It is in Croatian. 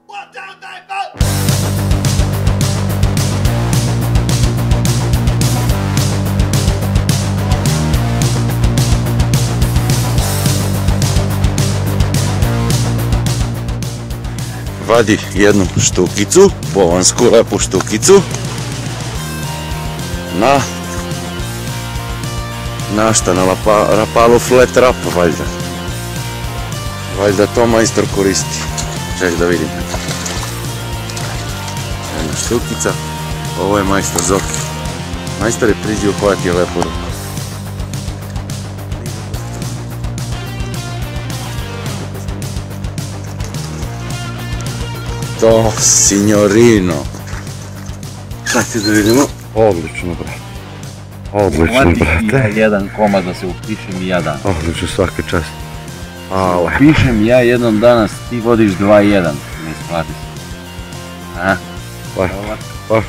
Vadi jednu štukicu, bovansku lepu štukicu. Na šta, na Rapalu flat rap valjda. Valjda to majstor koristi. Ček da vidim. Jedna štukica. Ovo je majstor Zoki. Majstor je priđi uhvati lepu ruku. To, signorino. Dajte da vidimo. Odlično, brate. Odlično, brate. Jedan komad da se upišem i ja danas. Odlično, svaka čast. Upišem ja jednom danas, ti vodiš 2-1. Ne isplati se. Pa.